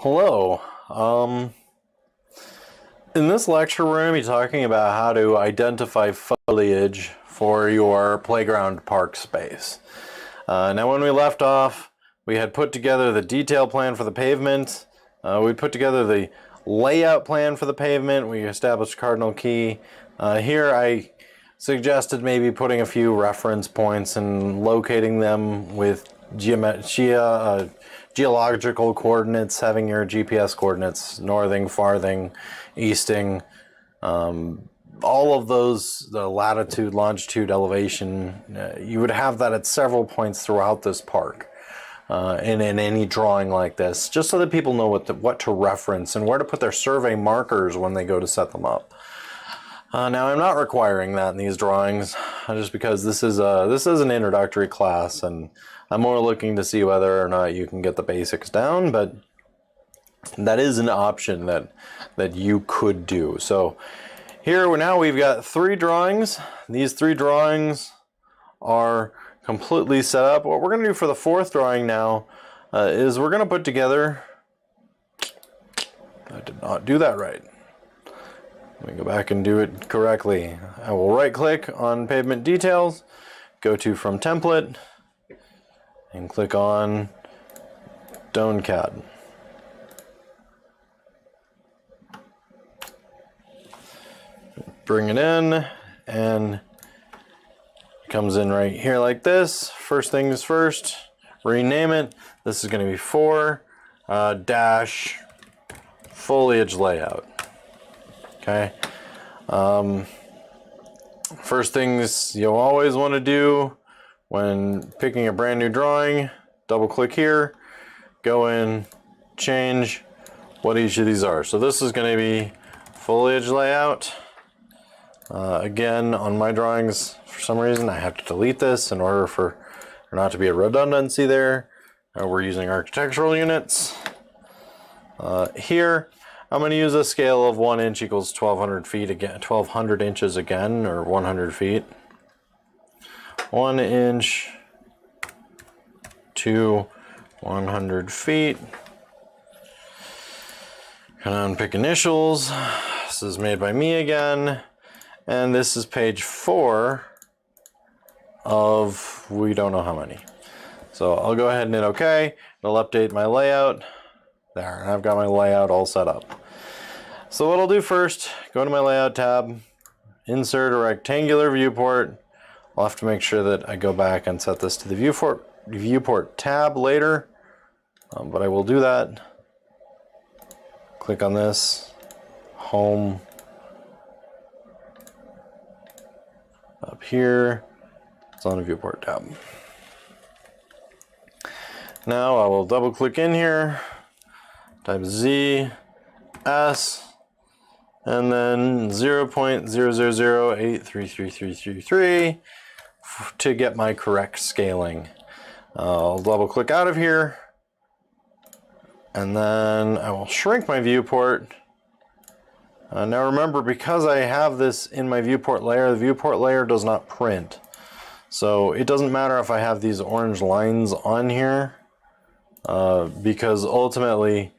Hello. In this lecture, we're going to be talking about how to identify foliage for your playground park space. Now, when we left off, we had put together the detail plan for the pavement. We put together the layout plan for the pavement. We established cardinal key. Here, I suggested maybe putting a few reference points and locating them with geological coordinates, having your GPS coordinates, northing, farthing, easting, all of those, the latitude, longitude, elevation, you would have that at several points throughout this park. In any drawing like this, just so that people know what to reference and where to put their survey markers when they go to set them up. Now, I'm not requiring that in these drawings, just because this is an introductory class, and I'm more looking to see whether or not you can get the basics down, but that is an option that you could do. So here now we've got 3 drawings. These 3 drawings are completely set up. What we're going to do for the 4th drawing now is we're going to put together, I did not do that right. Let me go back and do it correctly. I will right click on pavement details, go to from template, and click on AutoCAD. Bring it in, and it comes in right here like this. First things first, rename it. This is going to be 4 dash foliage layout. Okay. First things you'll always want to do when picking a brand new drawing, double click here, go in, change what each of these are. So this is going to be foliage layout. Again, on my drawings, for some reason, I have to delete this in order for there not to be a redundancy there. We're using architectural units. Here, I'm going to use a scale of 1 inch equals 1200 feet again, 1200 inches again, or 100 feet. 1 inch to 100 feet. Come on, pick initials. This is made by me again. And this is page 4 of we don't know how many. So I'll go ahead and hit OK. It'll update my layout. There, and I've got my layout all set up. So what I'll do first, go to my layout tab, insert a rectangular viewport. I'll have to make sure that I go back and set this to the viewport tab later, but I will do that. Click on this, home, up here, it's on the viewport tab. Now I will double click in here, type Z, S, and then 0.000833333 to get my correct scaling. I'll double click out of here, and then I will shrink my viewport. Now remember, because I have this in my viewport layer, the viewport layer does not print. So it doesn't matter if I have these orange lines on here, because ultimately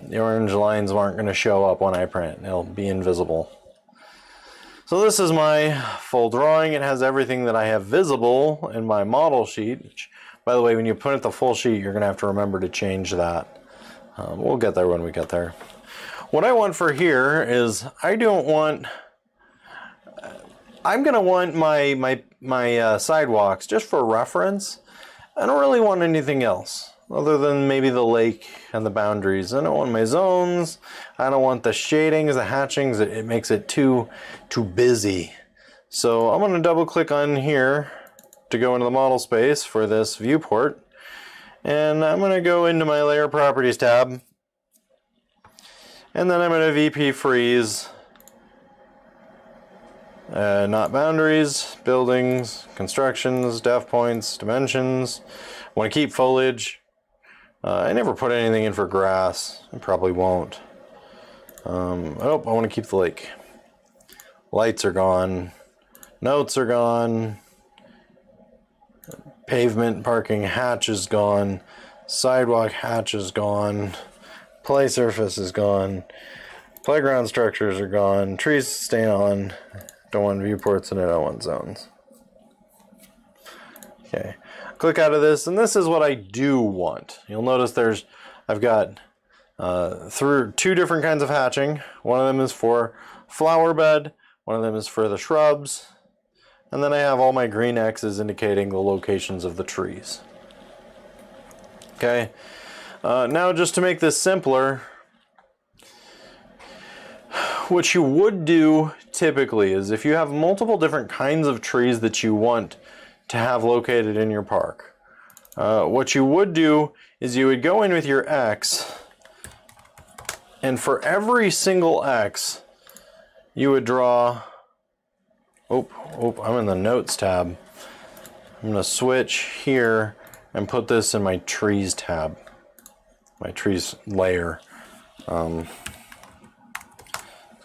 the orange lines aren't going to show up when I print. They'll be invisible. So this is my full drawing. It has everything that I have visible in my model sheet. Which, by the way, when you print the full sheet, you're going to have to remember to change that. We'll get there when we get there. What I want for here is I'm going to want my sidewalks just for reference. I don't really want anything else other than maybe the lake and the boundaries. I don't want my zones. I don't want the shadings, the hatchings. It makes it too busy. So I'm going to double click on here to go into the model space for this viewport. And I'm going to go into my layer properties tab. And then I'm going to VP freeze, not boundaries, buildings, constructions, depth points, dimensions. I want to keep foliage. I never put anything in for grass. I probably won't. Oh, I want to keep the lake. Lights are gone. Notes are gone. Pavement parking hatch is gone. Sidewalk hatch is gone. Play surface is gone. Playground structures are gone. Trees stay on. Don't want viewports and I don't want zones. Okay. Click out of this, and this is what I do want. You'll notice I've got through 2 different kinds of hatching. One of them is for flower bed. One of them is for the shrubs. And then I have all my green X's indicating the locations of the trees. Okay. Now, just to make this simpler, what you would do typically is if you have multiple different kinds of trees that you want to have located in your park, what you would do is you would go in with your X, and for every single X, you would draw... I'm in the Notes tab. I'm going to switch here and put this in my Trees tab. My trees layer, because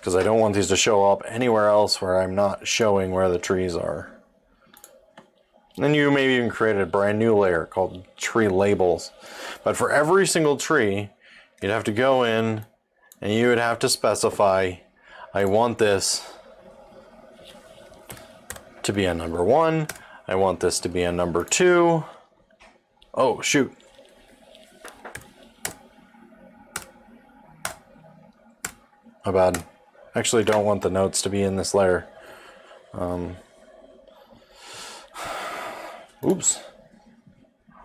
I don't want these to show up anywhere else where I'm not showing where the trees are. And you maybe even create a brand new layer called Tree Labels. But for every single tree, you'd have to go in and you would have to specify, I want this to be a number 1, I want this to be a number 2. Oh, shoot. My bad. Actually, don't want the notes to be in this layer. Oops.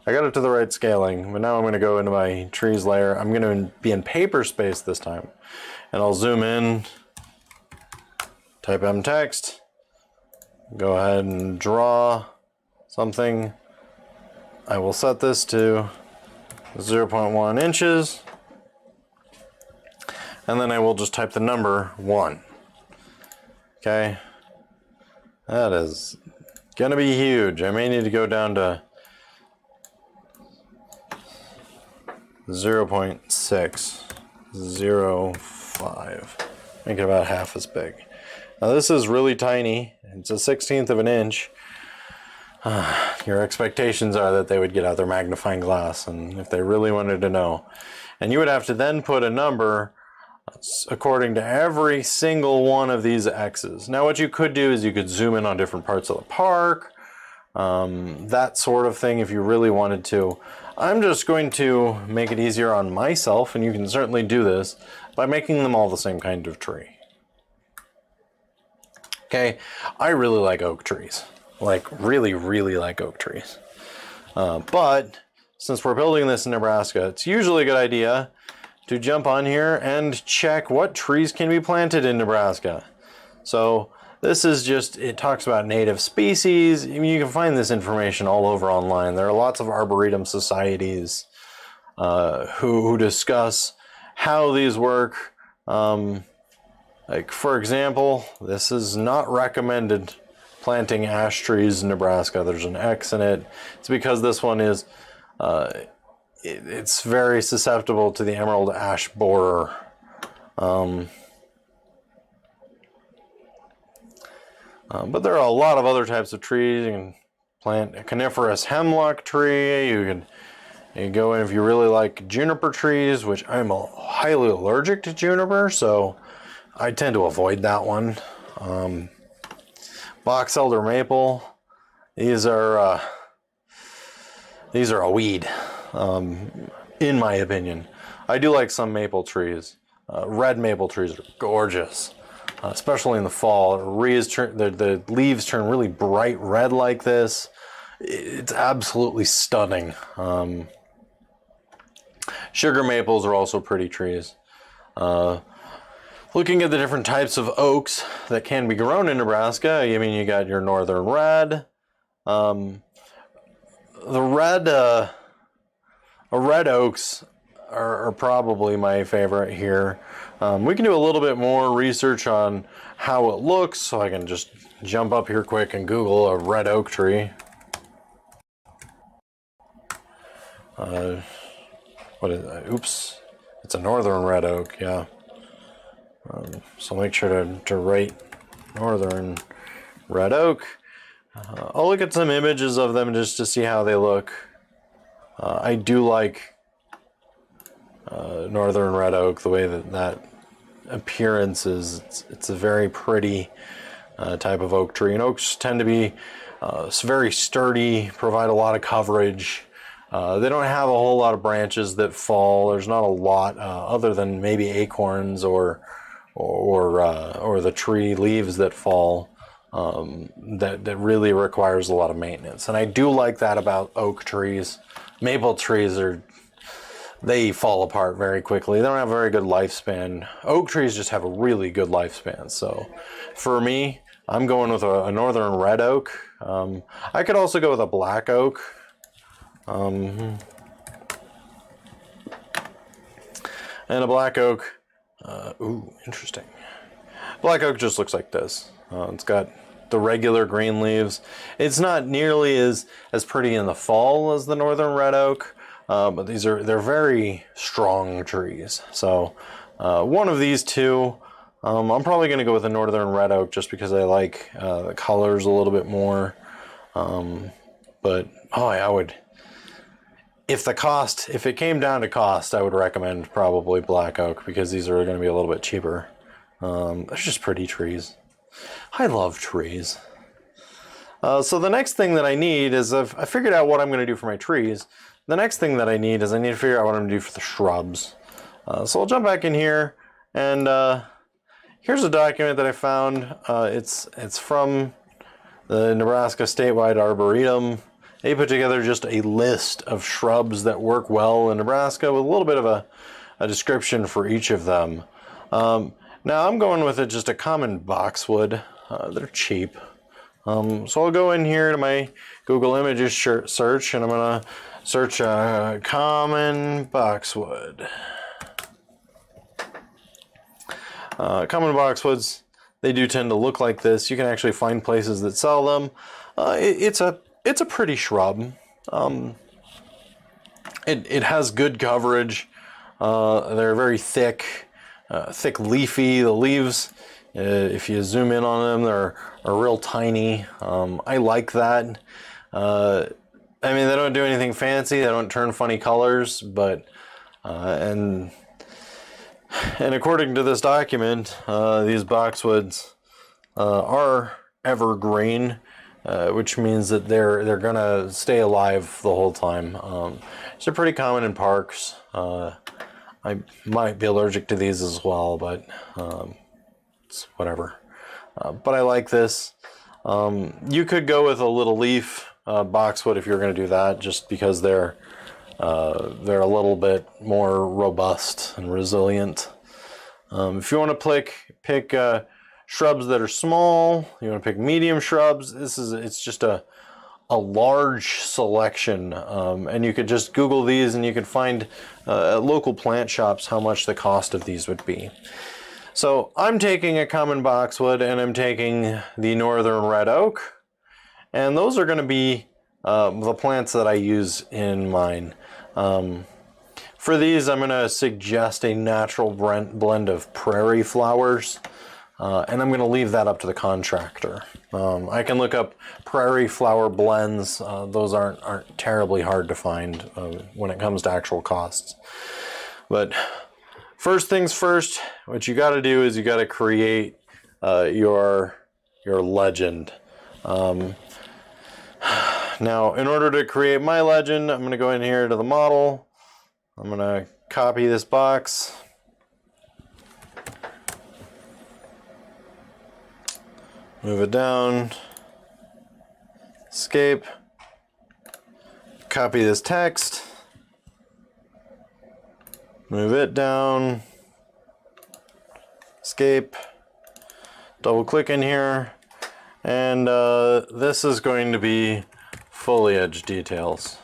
I got it to the right scaling, but now I'm going to go into my trees layer. I'm going to be in paper space this time. And I'll zoom in, type M text, go ahead and draw something. I will set this to 0.1 inches. And then I will just type the number 1. Okay. That is going to be huge. I may need to go down to 0.605. Make it about half as big. Now this is really tiny. It's a 1/16 of an inch. Your expectations are that they would get out their magnifying glass, and if they really wanted to know. And you would have to then put a number according to every single one of these X's. Now what you could do is you could zoom in on different parts of the park, that sort of thing if you really wanted to. I'm just going to make it easier on myself, and you can certainly do this by making them all the same kind of tree. Okay, I really like oak trees. Like really like oak trees. But since we're building this in Nebraska, it's usually a good idea to jump on here and check what trees can be planted in Nebraska. So this is just, it talks about native species. I mean, you can find this information all over online. There are lots of arboretum societies who discuss how these work. Like for example, this is not recommended planting ash trees in Nebraska. There's an X in it. It's because this one is it's very susceptible to the emerald ash borer. But there are a lot of other types of trees. You can plant a coniferous hemlock tree. You can go in if you really like juniper trees, which I'm highly allergic to juniper, so I tend to avoid that one. Box elder maple. These are a weed. In my opinion. I do like some maple trees. Red maple trees are gorgeous, especially in the fall. The leaves turn really bright red like this. It's absolutely stunning. Sugar maples are also pretty trees. Looking at the different types of oaks that can be grown in Nebraska, I mean, you got your northern red. Red oaks are probably my favorite here. We can do a little bit more research on how it looks, so I can just jump up here quick and Google a red oak tree. What is that? Oops, it's a northern red oak, yeah. So make sure to rate northern red oak. I'll look at some images of them just to see how they look. I do like northern red oak, the way that appearance is, it's a very pretty type of oak tree. And oaks tend to be very sturdy, provide a lot of coverage. They don't have a whole lot of branches that fall. There's not a lot other than maybe acorns or the tree leaves that fall. That really requires a lot of maintenance. And I do like that about oak trees. Maple trees they fall apart very quickly. They don't have a very good lifespan. Oak trees just have a really good lifespan. So for me, I'm going with a northern red oak. I could also go with a black oak. And a black oak, ooh, interesting. Black oak just looks like this. It's got the regular green leaves. It's not nearly as pretty in the fall as the northern red oak, but they're very strong trees. So one of these two, I'm probably going to go with the northern red oak just because I like the colors a little bit more. But I would, if it came down to cost, I would recommend probably black oak because these are going to be a little bit cheaper. They're just pretty trees. I love trees. So the next thing that I need is I figured out what I'm going to do for my trees. The next thing that I need to figure out what I'm going to do for the shrubs. So I'll jump back in here, and here's a document that I found. It's from the Nebraska Statewide Arboretum. They put together just a list of shrubs that work well in Nebraska with a little bit of a description for each of them. Now I'm going with just a common boxwood. They're cheap. So I'll go in here to my Google Images search, and I'm going to search common boxwood. Common boxwoods, they do tend to look like this. You can actually find places that sell them. It's a pretty shrub. It has good coverage. They're very thick leafy. The leaves, if you zoom in on them, are real tiny. I like that. I mean, they don't do anything fancy. They don't turn funny colors, but and according to this document, these boxwoods are evergreen, which means that they're gonna stay alive the whole time. They're pretty common in parks. I might be allergic to these as well, but it's whatever. But I like this. You could go with a little leaf boxwood if you're going to do that, just because they're a little bit more robust and resilient. If you want to pick shrubs that are small, you want to pick medium shrubs. It's just a large selection, and you could just Google these and you could find at local plant shops how much the cost of these would be. So I'm taking a common boxwood and I'm taking the northern red oak, and those are going to be the plants that I use in mine. For these, I'm going to suggest a natural blend of prairie flowers. And I'm going to leave that up to the contractor. I can look up prairie flower blends. Those aren't terribly hard to find when it comes to actual costs. But first things first, what you got to do is you got to create your legend. Now, in order to create my legend, I'm going to go in here to the model. I'm going to copy this box. Move it down, escape, copy this text, move it down, escape, double click in here, and this is going to be foliage details.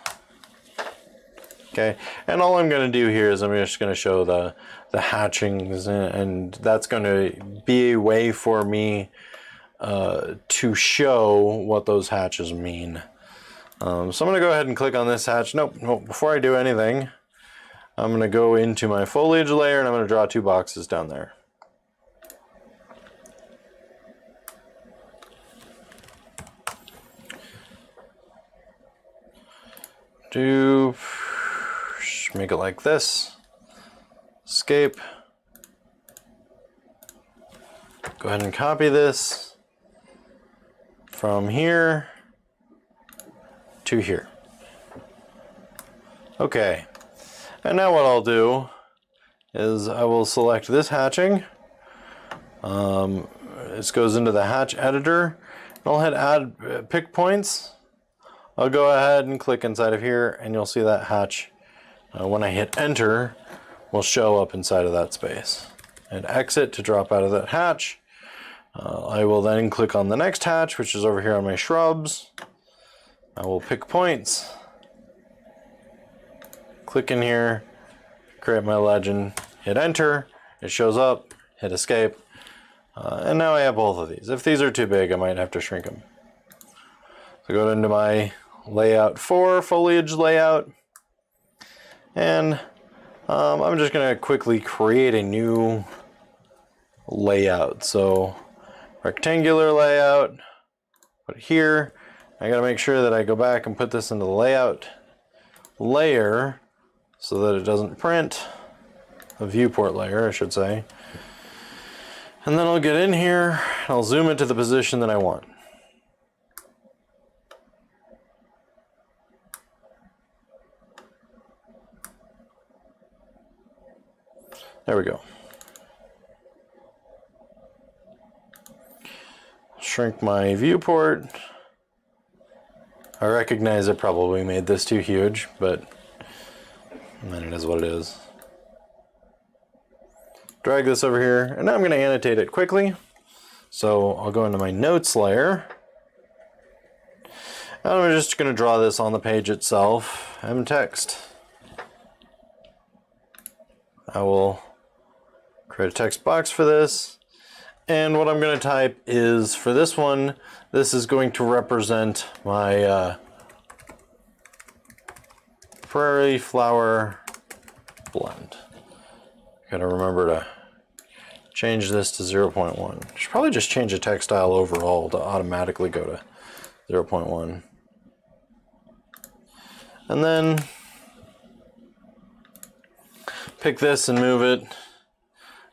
Okay, and all I'm going to do here is I'm just going to show the hatchings, and that's going to be a way for me to show what those hatches mean. So I'm going to go ahead and click on this hatch. Nope, before I do anything, I'm going to go into my foliage layer and I'm going to draw two boxes down there. Just make it like this. escape. Go ahead and copy this from here to here. Okay, and now what I'll do is I will select this hatching. This goes into the hatch editor. I'll hit add pick points. I'll go ahead and click inside of here, and you'll see that hatch, when I hit enter, will show up inside of that space. And exit to drop out of that hatch. I will then click on the next hatch, which is over here on my shrubs. I will pick points, click in here, create my legend, hit enter, it shows up, hit escape, and now I have both of these. If these are too big, I might have to shrink them. So go into my layout 4, foliage layout, and I'm just going to quickly create a new layout. So rectangular layout, put it here. I got to make sure that I go back and put this into the layout layer so that it doesn't print, a viewport layer I should say. And then I'll get in here, I'll zoom it to the position that I want. There we go. Shrink my viewport. I recognize I probably made this too huge, but then it is what it is. Drag this over here, and now I'm going to annotate it quickly. So I'll go into my notes layer. And I'm just going to draw this on the page itself, text. I will create a text box for this. And what I'm going to type is, for this one, this is going to represent my Prairie Flower blend. Gotta remember to change this to 0.1. Should probably just change the text style overall to automatically go to 0.1. And then pick this and move it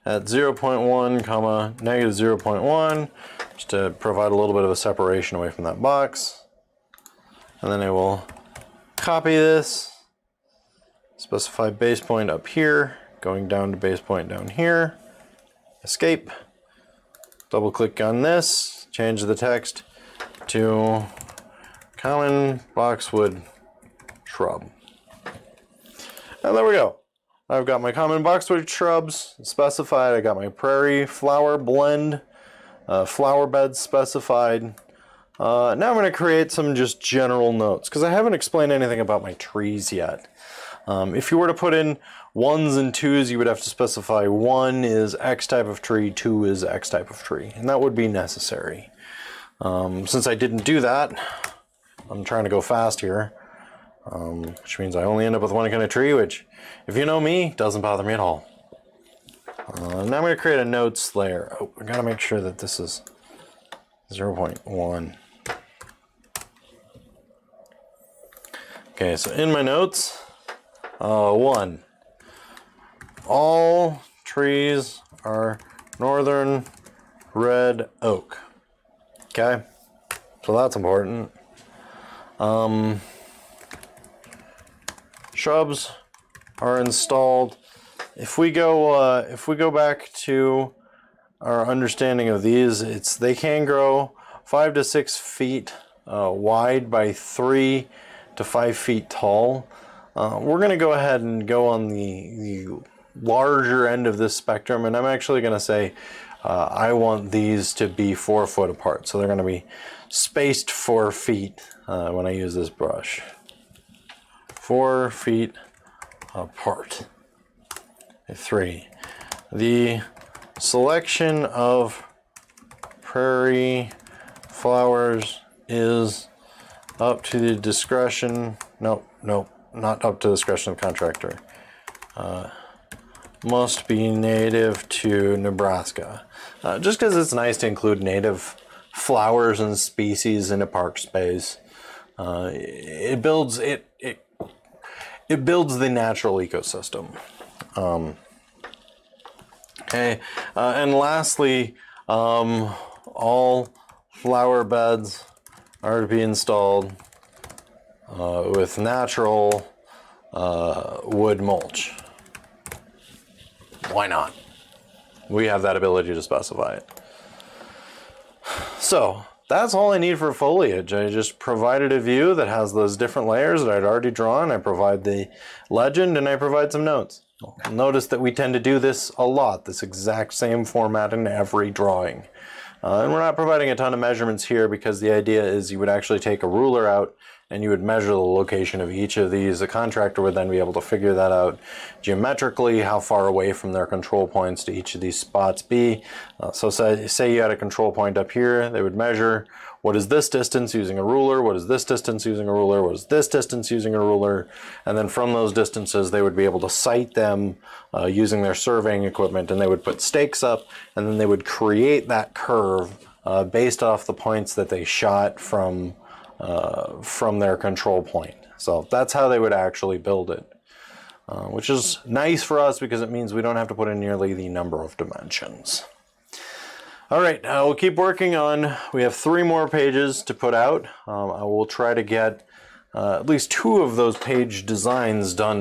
at 0.1 comma negative 0.1 just to provide a little bit of a separation away from that box. And then I will copy this, specify base point up here, going down to base point down here, escape, double click on this, change the text to common boxwood shrub. And there we go. I've got my common boxwood shrubs specified. I got my prairie flower blend, flower beds specified. Now I'm going to create some just general notes because I haven't explained anything about my trees yet. If you were to put in 1s and 2s, you would have to specify 1 is X type of tree, 2 is X type of tree, and that would be necessary. Since I didn't do that, I'm trying to go fast here. Which means I only end up with one kind of tree, which, if you know me, doesn't bother me at all. Now I'm going to create a notes layer. Oh, I got to make sure that this is 0.1. Okay, so in my notes, 1. All trees are northern red oak. Okay, so that's important. Shrubs are installed. If we go back to our understanding of these, they can grow 5 to 6 feet wide by 3 to 5 feet tall. We're going to go ahead and go on the larger end of this spectrum, and I'm actually going to say I want these to be 4 foot apart, so they're going to be spaced 4 feet when I use this brush. 4 feet apart. 3. The selection of prairie flowers is up to the discretion. Nope, not up to the discretion of the contractor. Must be native to Nebraska. Just because it's nice to include native flowers and species in a park space. It builds the natural ecosystem. Okay, and lastly, all flower beds are to be installed with natural wood mulch. Why not? We have that ability to specify it. So that's all I need for foliage. I just provided a view that has those different layers that I'd already drawn. I provide the legend and I provide some notes. Notice that we tend to do this a lot, this exact same format in every drawing. And we're not providing a ton of measurements here because the idea is you would actually take a ruler out and you would measure the location of each of these. The contractor would then be able to figure that out geometrically, how far away from their control points to each of these spots be. So say you had a control point up here, they would measure what is this distance using a ruler, what is this distance using a ruler, what is this distance using a ruler, and then from those distances they would be able to sight them using their surveying equipment, and they would put stakes up and then they would create that curve based off the points that they shot from their control point. So that's how they would actually build it, which is nice for us because it means we don't have to put in nearly the number of dimensions. All right, we'll keep working on, we have 3 more pages to put out. I will try to get at least 2 of those page designs done